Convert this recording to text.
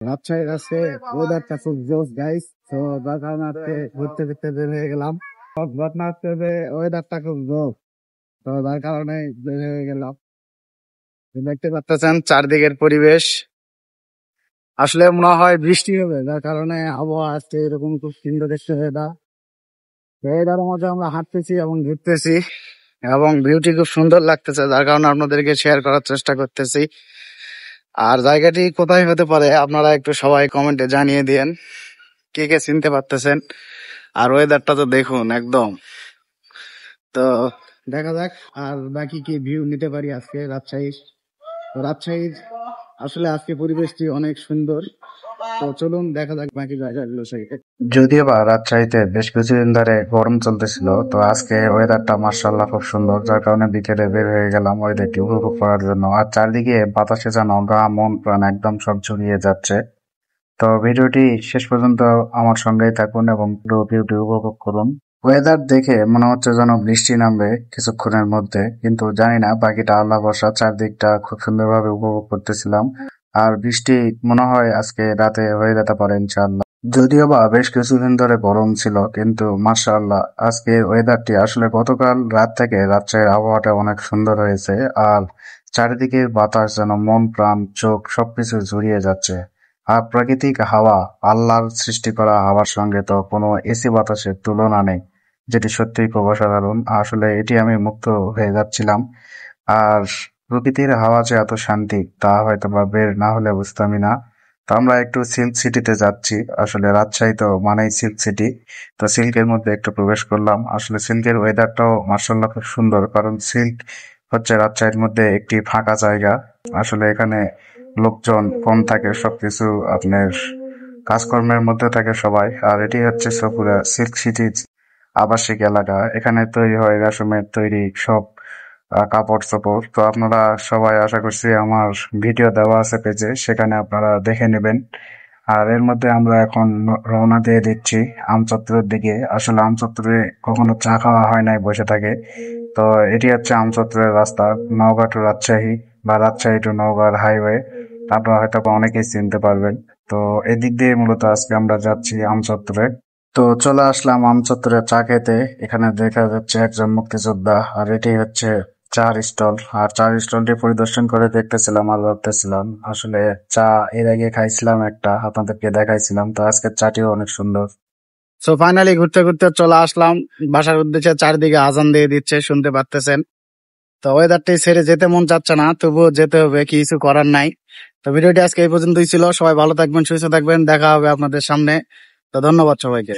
রাজশাহীর আজকে ওয়েদারটা খুব জোস গাইস। তো যার কারণে আজকে ঘুরতে ফিরতে বের হয়ে গেলাম। ঘটনা হচ্ছে যে ওয়েদারটা খুব জোস, তো যার কারণে বের হয়ে গেলাম। দেখতে পাচ্ছেন চারদিকের পরিবেশ, আসলে মনে হয় বৃষ্টি হবে, যার কারণে আবহাওয়া আজকে এরকম খুব সুন্দর দেখতে ওয়েদার। ওয়েদারের মধ্যে আমরা হাঁটতেছি এবং ঘুরতেছি এবং ভিউটি খুব সুন্দর লাগতেছে, যার কারণে আপনাদেরকে শেয়ার করার চেষ্টা করতেছি। আর জায়গাটি কোথায় হতে পারে আপনারা একটু সবাই কমেন্টে জানিয়ে দিন, কে কে চিনতে পারতেছেন। আর ওয়েদারটা তো দেখুন একদম। তো দেখা যাক আর বাকি কি ভিউ নিতে পারি আজকে রাজশাহীর। তো রাজশাহীর আসলে আজকে পরিবেশটি অনেক সুন্দর। তো চলুন দেখা যাক বাকি জায়গাগুলো সাইডে। যদিও বা রাজশাহীতে বেশ কিছুদিন ধরে গরম চলতেছিল, তো আজকে ওয়েদারটা মার্শাল্লাহ খুব সুন্দর, যার কারণে বিকেলে বের হয়ে গেলাম ওয়েদারটি উপভোগ করার জন্য। আর চারদিকে বাতাসে যেন গা মন প্রাণ একদম সব জুড়িয়ে যাচ্ছে। তো ভিডিওটি শেষ পর্যন্ত আমার সঙ্গেই থাকুন এবং পুরো ভিডিওটি উপভোগ করুন। ওয়েদার দেখে মনে হচ্ছে যেন বৃষ্টি নামবে কিছুক্ষণের মধ্যে, কিন্তু জানি না, বাকিটা আল্লাহ ভরসা। চারদিকটা খুব সুন্দরভাবে উপভোগ করতেছিলাম। আর বৃষ্টি মনে হয় আজকে রাতে হয়ে যেতে পারে ইনশাআল্লাহ। যদিও বা বেশ কিছুদিন ধরে গরম ছিল, কিন্তু মাশাআল্লাহ আজকের ওয়েদারটি আসলে গতকাল রাত থেকে রাজশাহীর আবহাওয়াটা অনেক সুন্দর হয়েছে। আর চারিদিকে বাতাস যেন মন প্রাণ চোখ সবকিছু জুড়িয়ে যাচ্ছে। আর প্রাকৃতিক হাওয়া, আল্লাহর সৃষ্টি করা হাওয়ার সঙ্গে তো কোনো এসি বাতাসের তুলনা নেই, যেটি সত্যিই খুব অসাধারণ। আসলে এটি আমি মুগ্ধ হয়ে যাচ্ছিলাম। আর প্রকৃতির হাওয়া যে এত শান্তি, তা হয়তো বা বের না হলে বুঝতামই না। তো আমরা একটু সিল্ক সিটিতে যাচ্ছি। আসলে রাজশাহী তো মানেই সিল্ক সিটি। তো সিল্কের মধ্যে একটু প্রবেশ করলাম। আসলে সিল্কের ওয়েদারটাও মার্শাল্লাহ খুব সুন্দর, কারণ সিল্ক হচ্ছে রাজশাহীর মধ্যে একটি ফাঁকা জায়গা। আসলে এখানে লোকজন কম থাকে, সবকিছু আপনার কাজকর্মের মধ্যে থাকে সবাই। আর এটি হচ্ছে সপুরা সিল্ক সিটির আবাসিক এলাকা। এখানে তৈরি হয় রেশমের তৈরি সব কাপড় চোপড়। তো আপনারা সবাই, আশা করছি আমার ভিডিও দেওয়া আছে পেজে, সেখানে আপনারা দেখে নেবেন। আর এর মধ্যে আমরা এখন রওনা দিয়ে দিচ্ছি আমচত্বরের দিকে। আসলে আমচত্বরে কখনো চা খাওয়া হয় নাই বসে থাকে। তো এটি হচ্ছে আমচত্বরের রাস্তা, নওগাঁ টু রাজশাহী বা রাজশাহী টু নওগাঁর হাইওয়ে। আপনারা হয়তো বা অনেকেই চিনতে পারবেন। তো এদিক দিয়ে মূলত আজকে আমরা যাচ্ছি আমচত্বরে। তো চলে আসলাম আমচত্বরে চা খেতে। এখানে দেখা যাচ্ছে একজন মুক্তিযোদ্ধা, আর এটি হচ্ছে চার স্টল। আর চার স্টলটি পরিদর্শন করে দেখতেছিলাম আর ভাবতেছিলাম, আসলে চা এর আগে খাইছিলাম একটা, আপনাদেরকে দেখাইছিলাম। তো আজকের চাটিও অনেক সুন্দর। সো ফাইনালি ঘুরতে ঘুরতে চলে আসলাম বাসার উদ্দেশ্যে। চারিদিকে আজান দিয়ে দিচ্ছে, শুনতে পারতেছেন। তো ওয়েদারটি ছেড়ে যেতে মন চাচ্ছে না, তবুও যেতে হবে, কিছু করার নাই। তো ভিডিওটি আজকে এই পর্যন্তই ছিল। সবাই ভালো থাকবেন, সুস্থ থাকবেন, দেখা হবে আপনাদের সামনে। তো ধন্যবাদ সবাইকে।